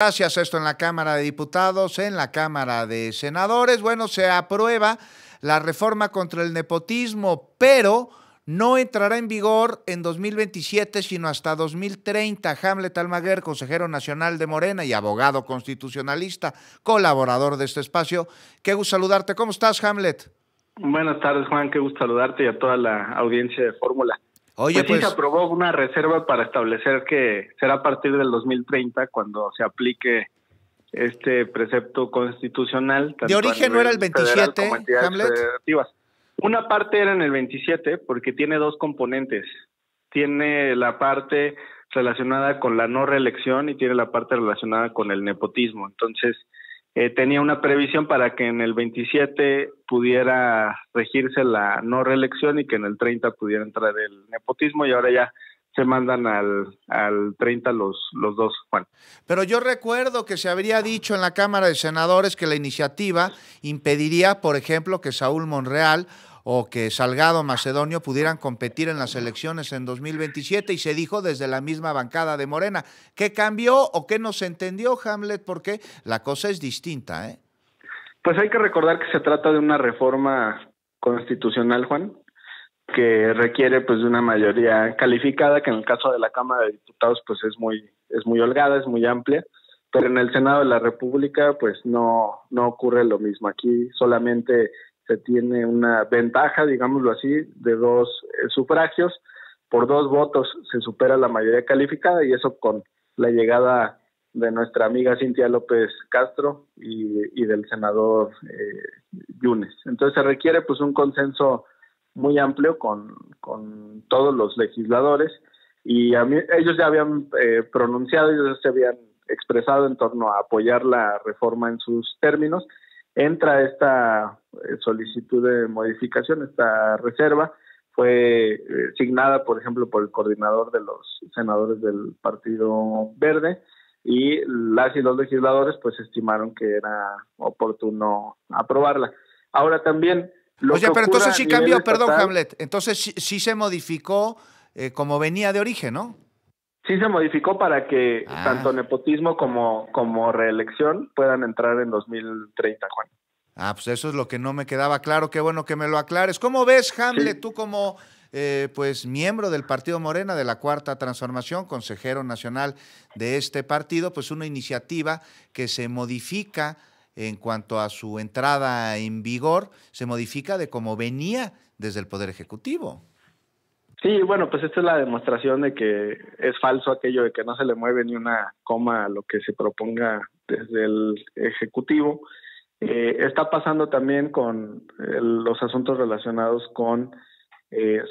Gracias. Esto en la Cámara de Diputados, en la Cámara de Senadores. Bueno, se aprueba la reforma contra el nepotismo, pero no entrará en vigor en 2027, sino hasta 2030. Hamlet Almaguer, consejero nacional de Morena y abogado constitucionalista, colaborador de este espacio. Qué gusto saludarte. ¿Cómo estás, Hamlet? Buenas tardes, Juan. Qué gusto saludarte y a toda la audiencia de Fórmula. Oye, pues sí, se aprobó una reserva para establecer que será a partir del 2030 cuando se aplique este precepto constitucional. ¿De origen no era el 27, Hamlet? Federativas. Una parte era en el 27 porque tiene dos componentes. Tiene la parte relacionada con la no reelección y tiene la parte relacionada con el nepotismo. Entonces, tenía una previsión para que en el 27 pudiera regirse la no reelección y que en el 30 pudiera entrar el nepotismo, y ahora ya se mandan al 30 los dos, Juan. Pero yo recuerdo que se habría dicho en la Cámara de Senadores que la iniciativa impediría, por ejemplo, que Saúl Monreal o que Salgado Macedonio pudieran competir en las elecciones en 2027, y se dijo desde la misma bancada de Morena. ¿Qué cambió o qué no se entendió, Hamlet? Porque la cosa es distinta, ¿eh? Pues hay que recordar que se trata de una reforma constitucional, Juan, que requiere pues de una mayoría calificada, que en el caso de la Cámara de Diputados pues es muy holgada, es muy amplia, pero en el Senado de la República pues no ocurre lo mismo. Aquí solamente se tiene una ventaja, digámoslo así, de dos sufragios. Por 2 votos se supera la mayoría calificada, y eso con la llegada de nuestra amiga Cintia López Castro y del senador Yunes. Entonces se requiere pues un consenso muy amplio con todos los legisladores, y ellos ya habían pronunciado, ellos se habían expresado en torno a apoyar la reforma en sus términos. Entra esta solicitud de modificación, esta reserva, fue signada, por ejemplo, por el coordinador de los senadores del Partido Verde, y las y los legisladores pues estimaron que era oportuno aprobarla. Ahora también... Oye, pero entonces sí cambió, perdón, Hamlet, entonces sí se modificó como venía de origen, ¿no? Sí se modificó para que tanto nepotismo como reelección puedan entrar en 2030, Juan. Pues eso es lo que no me quedaba claro. Qué bueno que me lo aclares. ¿Cómo ves, Hamlet, sí, tú como pues miembro del Partido Morena, de la Cuarta Transformación, consejero nacional de este partido, pues una iniciativa que se modifica en cuanto a su entrada en vigor, se modifica de cómo venía desde el Poder Ejecutivo? Sí, bueno, pues esta es la demostración de que es falso aquello de que no se le mueve ni una coma a lo que se proponga desde el Ejecutivo. Está pasando también con los asuntos relacionados con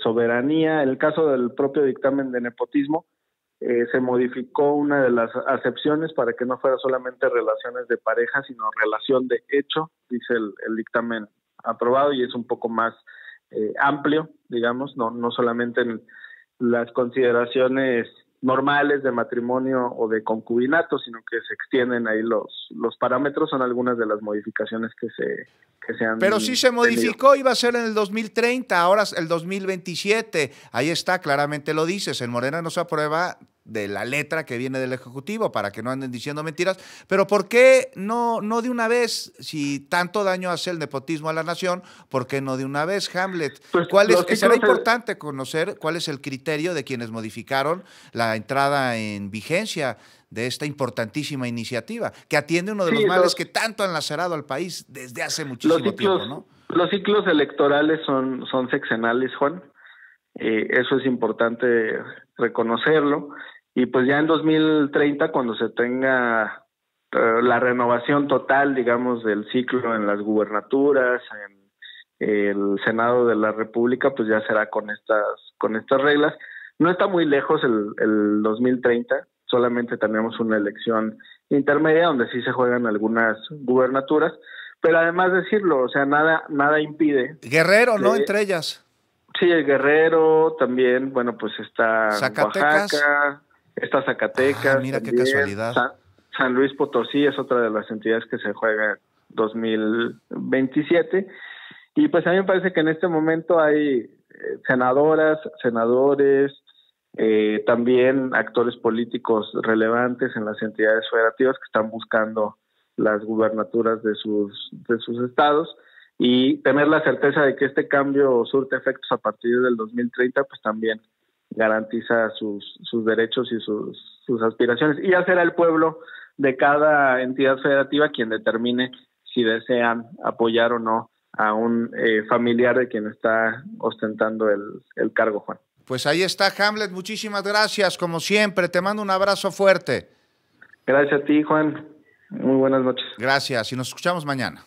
soberanía. En el caso del propio dictamen de nepotismo, se modificó una de las acepciones para que no fuera solamente relaciones de pareja, sino relación de hecho, dice el dictamen aprobado, y es un poco más amplio, digamos, no solamente en las consideraciones normales de matrimonio o de concubinato, sino que se extienden ahí los parámetros. Son algunas de las modificaciones que se han... Pero sí se modificó, iba a ser en el 2030, ahora es el 2027, ahí está, claramente lo dices, en Morena no se aprueba de la letra que viene del Ejecutivo, para que no anden diciendo mentiras. Pero ¿por qué no de una vez? Si tanto daño hace el nepotismo a la nación, ¿por qué no de una vez, Hamlet? Pues será importante conocer cuál es el criterio de quienes modificaron la entrada en vigencia de esta importantísima iniciativa, que atiende uno de los males que tanto han lacerado al país desde hace muchísimo tiempo, ¿no? Los ciclos electorales son sexenales, Juan. Eso es importante reconocerlo. Y pues ya en 2030, cuando se tenga la renovación total, digamos, del ciclo en las gubernaturas, en el Senado de la República, pues ya será con estas reglas. No está muy lejos el 2030, solamente tenemos una elección intermedia donde sí se juegan algunas gubernaturas, pero además decirlo, o sea, nada impide. Guerrero, ¿no? Entre ellas. Sí, el Guerrero también, bueno, pues está Zacatecas. Oaxaca, está Zacatecas. Mira también, qué casualidad. San Luis Potosí es otra de las entidades que se juega en 2027. Y pues a mí me parece que en este momento hay senadoras, senadores, también actores políticos relevantes en las entidades federativas que están buscando las gubernaturas de sus estados, y tener la certeza de que este cambio surte efectos a partir del 2030, pues también garantiza sus derechos y sus aspiraciones, y ya será el pueblo de cada entidad federativa quien determine si desean apoyar o no a un familiar de quien está ostentando el cargo, Juan. Pues ahí está, Hamlet, muchísimas gracias, como siempre, te mando un abrazo fuerte. Gracias a ti, Juan, muy buenas noches. Gracias, y nos escuchamos mañana.